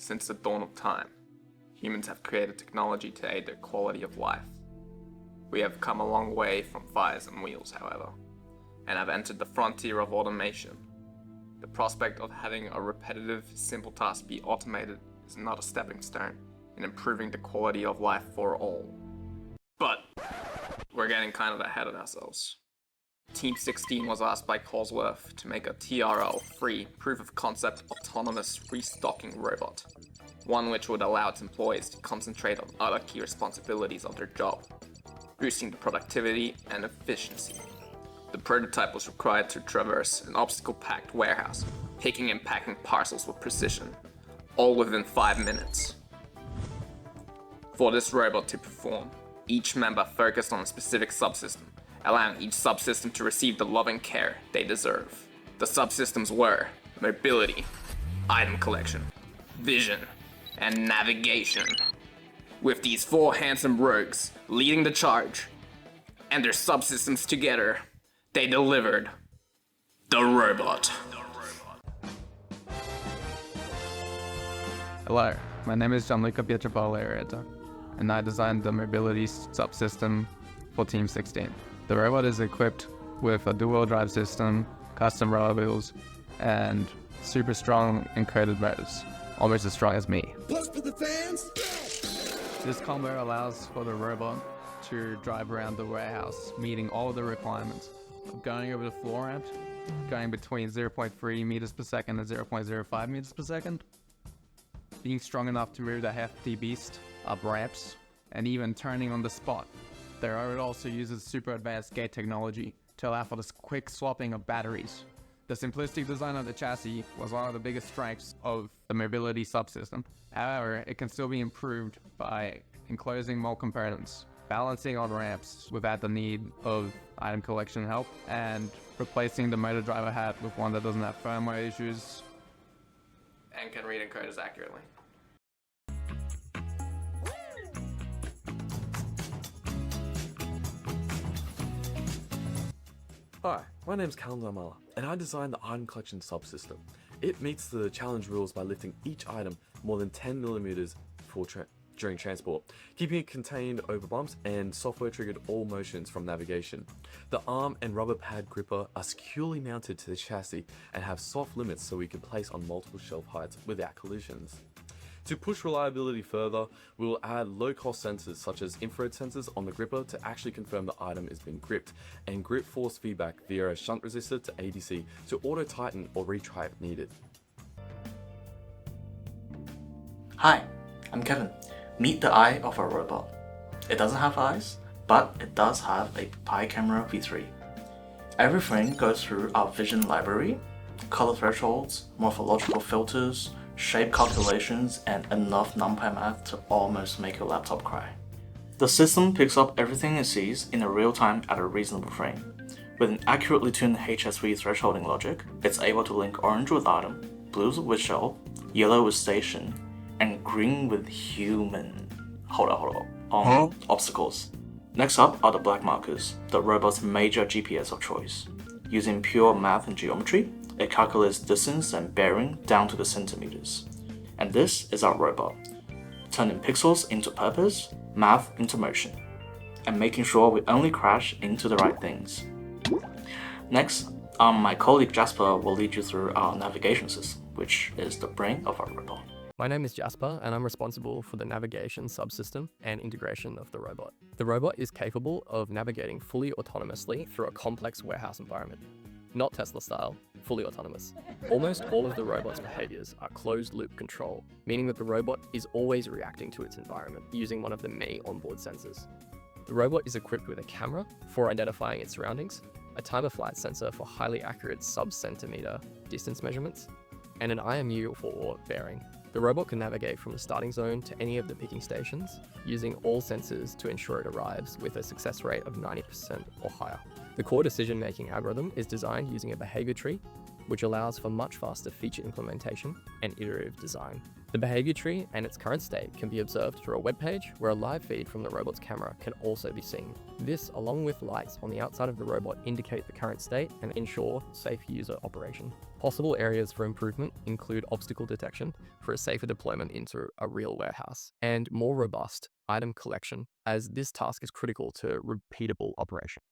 Since the dawn of time, humans have created technology to aid their quality of life. We have come a long way from fires and wheels, however, and have entered the frontier of automation. The prospect of having a repetitive, simple task be automated is not a stepping stone in improving the quality of life for all. But we're getting kind of ahead of ourselves. Team 16 was asked by Cosworth to make a TRL-free proof-of-concept autonomous restocking robot, one which would allow its employees to concentrate on other key responsibilities of their job, boosting the productivity and efficiency. The prototype was required to traverse an obstacle-packed warehouse, picking and packing parcels with precision, all within 5 minutes. For this robot to perform, each member focused on a specific subsystem, allowing each subsystem to receive the loving care they deserve. The subsystems were mobility, item collection, vision, and navigation. With these 4 handsome rogues leading the charge, and their subsystems together, they delivered the robot. Hello, my name is Gianluca Pietropaolo, and I designed the mobility subsystem for Team 16. The robot is equipped with a dual drive system, custom roller wheels, and super strong encoded motors, almost as strong as me. Plus for the fans. This combo allows for the robot to drive around the warehouse, meeting all the requirements of going over the floor ramp, going between 0.3 meters per second and 0.05 meters per second, being strong enough to move the hefty beast up ramps, and even turning on the spot. The robot also uses super advanced gate technology to allow for this quick swapping of batteries. The simplistic design of the chassis was one of the biggest strengths of the mobility subsystem. However, it can still be improved by enclosing more components, balancing on ramps without the need of item collection help, and replacing the motor driver hat with one that doesn't have firmware issues And can read encoders accurately. Hi, my name's Callum Damala, and I designed the item collection subsystem. It meets the challenge rules by lifting each item more than 10mm during transport, keeping it contained over bumps, and software-triggered all motions from navigation. The arm and rubber pad gripper are securely mounted to the chassis and have soft limits so we can place on multiple shelf heights without collisions. To push reliability further, we will add low-cost sensors such as infrared sensors on the gripper to actually confirm the item is being gripped, and grip force feedback via a shunt resistor to ADC to auto-tighten or retry if needed. Hi, I'm Kevin. Meet the eye of a robot. It doesn't have eyes, but it does have a Pi camera V3. Everything goes through our vision library, color thresholds, morphological filters, shape calculations, and enough numpy math to almost make your laptop cry. The system picks up everything it sees in real time at a reasonable frame. With an accurately tuned HSV thresholding logic, it's able to link orange with item, blue with shelf, yellow with station, and green with human. Obstacles. Next up are the black markers, the robot's major GPS of choice. Using pure math and geometry, it calculates distance and bearing down to the centimeters. And this is our robot, turning pixels into purpose, math into motion, and making sure we only crash into the right things. Next, my colleague Jasper will lead you through our navigation system, which is the brain of our robot. My name is Jasper, and I'm responsible for the navigation subsystem and integration of the robot. The robot is capable of navigating fully autonomously through a complex warehouse environment. Not Tesla style, fully autonomous. Almost all of the robot's behaviors are closed-loop control, meaning that the robot is always reacting to its environment using one of the many onboard sensors. The robot is equipped with a camera for identifying its surroundings, a time-of-flight sensor for highly accurate sub-centimeter distance measurements, and an IMU for bearing. The robot can navigate from the starting zone to any of the picking stations, using all sensors to ensure it arrives with a success rate of 90% or higher. The core decision-making algorithm is designed using a behavior tree, which allows for much faster feature implementation and iterative design. The behavior tree and its current state can be observed through a web page where a live feed from the robot's camera can also be seen. This, along with lights on the outside of the robot, indicate the current state and ensure safe user operation. Possible areas for improvement include obstacle detection for a safer deployment into a real warehouse, and more robust item collection, as this task is critical to repeatable operation.